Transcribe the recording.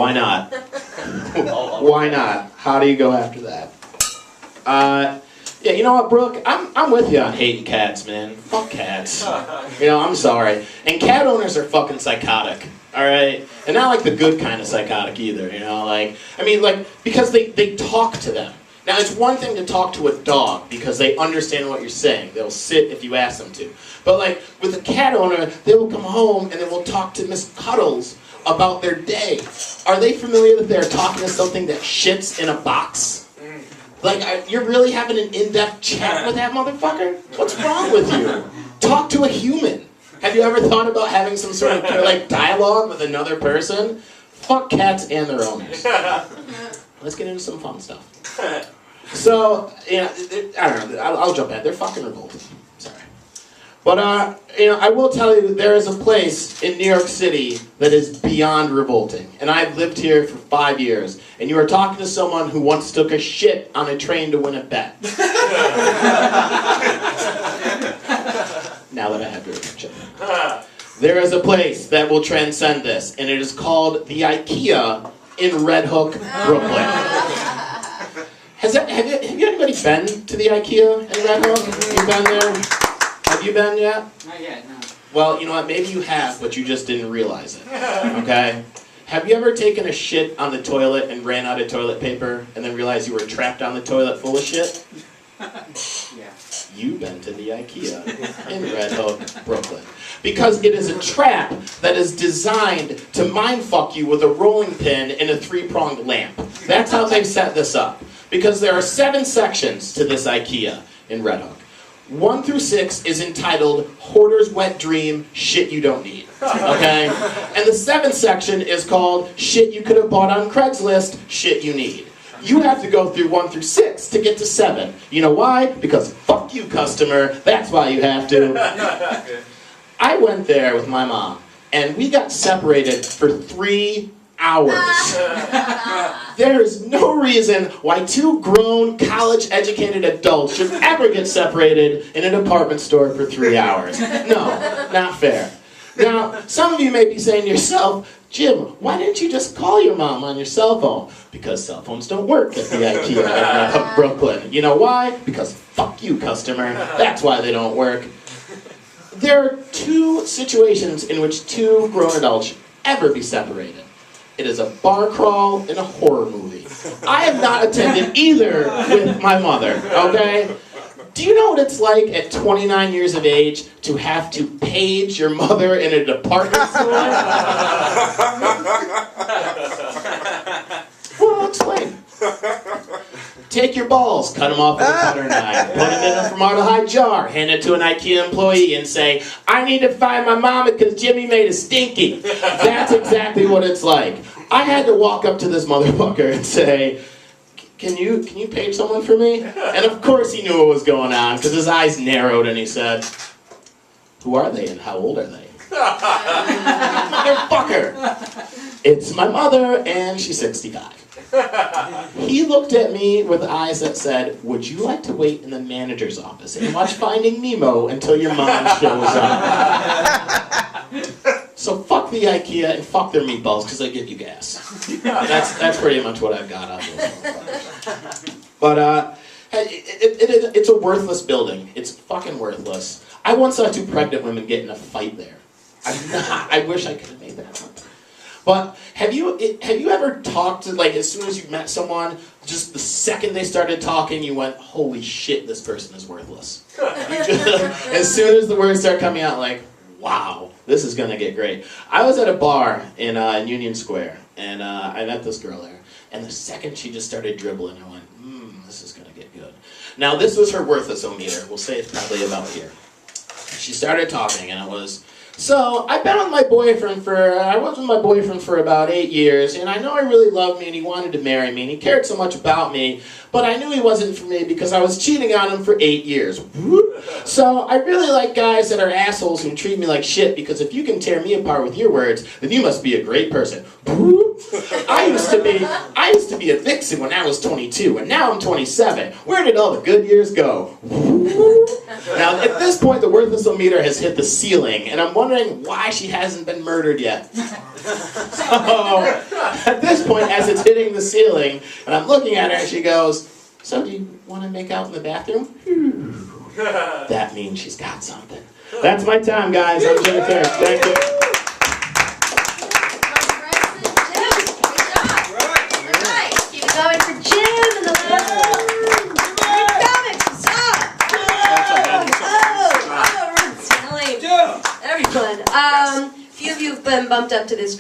Why not? Why not? How do you go after that? Yeah, you know what, Brooke? I'm with you on hating cats, man. Fuck cats. You know, I'm sorry. And cat owners are fucking psychotic. Alright? And not like the good kind of psychotic either, you know? Like, I mean, like, because they talk to them. Now, it's one thing to talk to a dog because they understand what you're saying. They'll sit if you ask them to. But, like, with a cat owner, they will come home and they will talk to Miss Cuddles about their day. Are they familiar that they're talking to something that shits in a box? Like, you're really having an in-depth chat with that motherfucker? What's wrong with you? Talk to a human. Have you ever thought about having some sort of, like, dialogue with another person? Fuck cats and their owners. Let's get into some fun stuff. So, you know, I don't know, I'll jump in. They're fucking revolting. Sorry. But, you know, I will tell you there is a place in New York City that is beyond revolting. And I've lived here for 5 years. And you are talking to someone who once took a shit on a train to win a bet. Now that I have your attention. There is a place that will transcend this. And it is called the IKEA in Red Hook, Brooklyn. Have you anybody been to the IKEA in Red Hook? You been there? Have you been yet? Not yet, no. Well, you know what? Maybe you have, but you just didn't realize it. Okay? Have you ever taken a shit on the toilet and ran out of toilet paper and then realized you were trapped on the toilet full of shit? Yeah. You've been to the IKEA in Red Hook, Brooklyn. Because it is a trap that is designed to mindfuck you with a rolling pin and a 3-pronged lamp. That's how they've set this up. Because there are 7 sections to this IKEA in Red Hook. 1 through 6 is entitled Hoarder's Wet Dream, Shit You Don't Need. Okay? And the 7th section is called Shit You Could Have Bought on Craigslist, Shit You Need. You have to go through 1 through 6 to get to 7. You know why? Because fuck you, customer. That's why you have to. I went there with my mom, and we got separated for 3 hours. There is no reason why 2 grown, college-educated adults should ever get separated in a department store for 3 hours. No, not fair. Now, some of you may be saying to yourself, Jim, why didn't you just call your mom on your cell phone? Because cell phones don't work at the IKEA in Brooklyn. You know why? Because fuck you, customer. That's why they don't work. There are 2 situations in which 2 grown adults should ever be separated. It is a bar crawl and a horror movie. I have not attended either with my mother, okay? Do you know what it's like at 29 years of age to have to page your mother in a department store? Well, I'll explain. Take your balls, cut them off with a butter knife, put them in a formaldehyde jar, hand it to an IKEA employee and say, I need to find my mama because Jimmy made a stinky. That's exactly what it's like. I had to walk up to this motherfucker and say, can you page someone for me? And of course he knew what was going on because his eyes narrowed and he said, who are they and how old are they? Motherfucker! It's my mother and she's 65. He looked at me with eyes that said, would you like to wait in the manager's office and watch Finding Nemo until your mom shows up? So fuck the IKEA and fuck their meatballs because they give you gas. That's pretty much what I've got out of those. But it's a worthless building. It's fucking worthless. I once saw 2 pregnant women get in a fight there. I wish I could have made that happen. But have you ever talked to, like, as soon as you met someone, just the second they started talking, you went, holy shit, this person is worthless. As soon as the words start coming out, like, wow, this is going to get great. I was at a bar in Union Square, and I met this girl there. And the second she just started dribbling, I went, this is going to get good. Now, this was her worthless-o-meter. We'll say it's probably about here. She started talking, and it was, so I was with my boyfriend for about 8 years, and I know he really loved me, and he wanted to marry me, and he cared so much about me, but I knew he wasn't for me because I was cheating on him for 8 years. So I really like guys that are assholes who treat me like shit, because if you can tear me apart with your words, then you must be a great person. I used to be a vixen when I was 22, and now I'm 27. Where did all the good years go? Now, at this point, the worthless-o-meter has hit the ceiling, and I'm wondering why she hasn't been murdered yet. So, at this point as it's hitting the ceiling, and I'm looking at her, and she goes, "So do you want to make out in the bathroom?" That means she's got something. That's my time, guys. I'm Jimmy Turk. Thank you. Keep it going for Jim and the everyone. Few of you have been bumped up to this